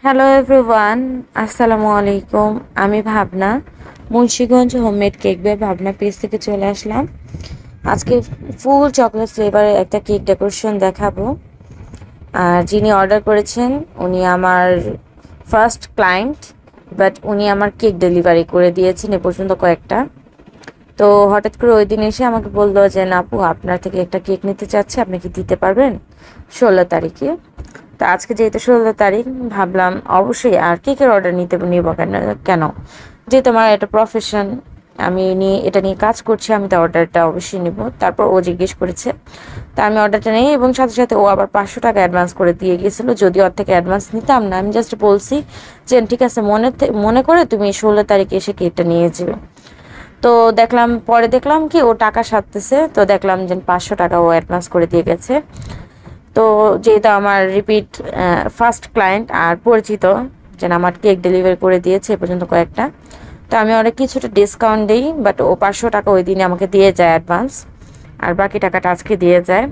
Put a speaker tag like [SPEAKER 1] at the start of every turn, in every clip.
[SPEAKER 1] Hello everyone, আসসালামু আলাইকুম। আমি ভাবনা, মুন্সিগঞ্জ হোমমেড কেক বাই ভাবনা পেজ থেকে চলে আসলাম। আজকে ফুল চকলেট ফ্লেভারের একটা কেক ডেকোরেশন দেখাবো। আর যিনি অর্ডার করেছেন উনি আমার ফার্স্ট ক্লায়েন্ট, বাট উনি আমার কেক ডেলিভারি করে দিয়েছেন এ পর্যন্ত কয়েকটা। তো হঠাৎ করে ওই দিন এসে আমাকে বললো যে না আপু, আপনার থেকে একটা কেক নিতে চাচ্ছে, আপনি কি দিতে পারবেন 16 তারিখে? তো আজকে যেহেতু 16 তারিখ, ভাবলাম অবশ্যই আর কেকের অর্ডার নিব কেন কেন যেহেতু আমার এটা প্রফেশন, আমি এটা নিয়ে কাজ করছি, আমি তো অর্ডারটা অবশ্যই নেব। তারপর ও জিজ্ঞেস করেছে, তা আমি অর্ডারটা নেই এবং সাথে সাথে ও আবার 500 টাকা অ্যাডভান্স করে দিয়ে গেছিলো। যদি ওর থেকে অ্যাডভান্স নিতাম না, আমি জাস্ট বলছি যে ঠিক আছে, মনে করে তুমি 16 তারিখে এসে কেকটা নিয়ে যাবে। তো পরে দেখলাম কি ও টাকা সারতেছে, তো দেখলাম যে 500 টাকা ও অ্যাডভান্স করে দিয়ে গেছে। তো যেহেতু আমার রিপিট ফার্স্ট ক্লায়েন্ট আর পরিচিত, যেন আমার কেক ডেলিভারি করে দিয়েছে এ পর্যন্ত কয়েকটা, তো আমি অনেক কিছুটা ডিসকাউন্ট দিই, বাট ও 500 টাকা ওই দিনে আমাকে দিয়ে যায় অ্যাডভান্স, আর বাকি টাকাটা আজকে দিয়ে যায়।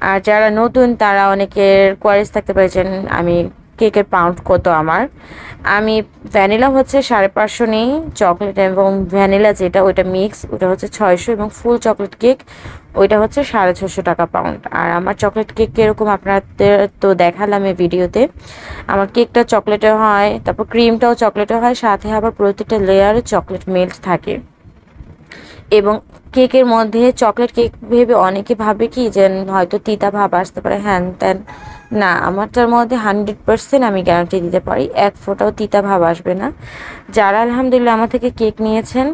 [SPEAKER 1] আর যারা নতুন তারা অনেকের কোয়ারিজ থাকতে পারছেন আমি কেকের পাউন্ড কত আমার। আমি ভ্যানিলা হচ্ছে 550 নেই, চকলেট এবং ভ্যানিলা যেটা ওইটা মিক্স ওটা হচ্ছে 600, এবং ফুল চকলেট কেক ওইটা হচ্ছে 650 টাকা পাউন্ড। আর আমার চকলেট কেক কীরকম আপনাদের তো দেখালাম এই ভিডিওতে। আমার কেকটা চকলেটে হয়, তারপর ক্রিমটাও চকলেটে হয়, সাথে আবার প্রতিটা লেয়ারে চকলেট মেল্ট থাকে। এবং কেকের মধ্যে চকলেট কেক ভেবে অনেকে ভাবে কি যে হয়তো তিতা ভাব আসতে পারে, হ্যান ত্যান। না, আমারটার মধ্যে 100% আমি গ্যারান্টি দিতে পারি এক ফোঁটাও তিতা ভাব আসবে না। যারা আলহামদুলিল্লাহ আমার থেকে কেক নিয়েছেন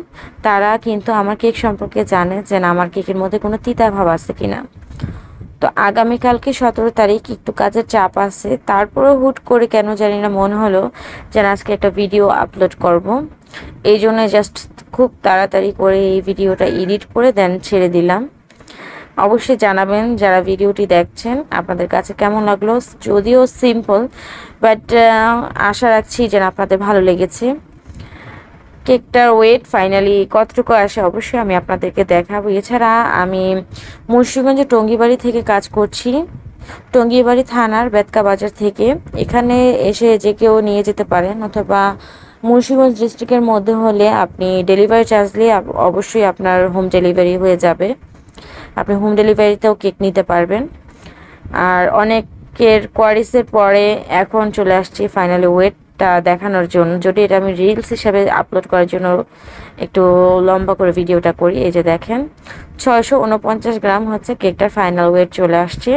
[SPEAKER 1] তারা কিন্তু আমার কেক সম্পর্কে জানে যে না, আমার কেকের মধ্যে কোনো তিতা ভাব আছে কিনা। তো আগামীকালকে 17 তারিখ একটু কাজের চাপ আছে, তারপরেও হুট করে কেন জানি না মনে হলো যে আজকে একটা ভিডিও আপলোড করব। এই জন্য জাস্ট খুব তাড়াতাড়ি করে এই ভিডিওটা এডিট করে দেন ছেড়ে দিলাম। অবশ্যই জানাবেন যারা ভিডিওটি দেখছেন আপনাদের কাছে কেমন লাগলো। যদিও সিম্পল, বাট আশা রাখছি যেন আপনাদের ভালো লেগেছে। কেকটার ওয়েট ফাইনালি কতটুকু আসে অবশ্যই আমি আপনাদেরকে দেখাবো। এছাড়া আমি মুন্সিগঞ্জে টঙ্গিবাড়ি থেকে কাজ করছি, টঙ্গিবাড়ি থানার বেতকা বাজার থেকে। এখানে এসে যে কেউ নিয়ে যেতে পারেন, অথবা মুন্সিগঞ্জ ডিস্ট্রিক্টের মধ্যে হলে আপনি ডেলিভারি চার্জ দিয়ে অবশ্যই আপনার হোম ডেলিভারি হয়ে যাবে। আপনি হোম ডেলিভারিতেও কেক নিতে পারবেন। আর অনেকের কোয়ারিসের পরে এখন চলে আসছি ফাইনালি ওয়েটটা দেখানোর জন্য, যদি এটা আমি রিলস হিসাবে আপলোড করার জন্য একটু লম্বা করে ভিডিওটা করি। এই যে দেখেন, 649 গ্রাম হচ্ছে কেকটার ফাইনাল ওয়েট চলে আসছে।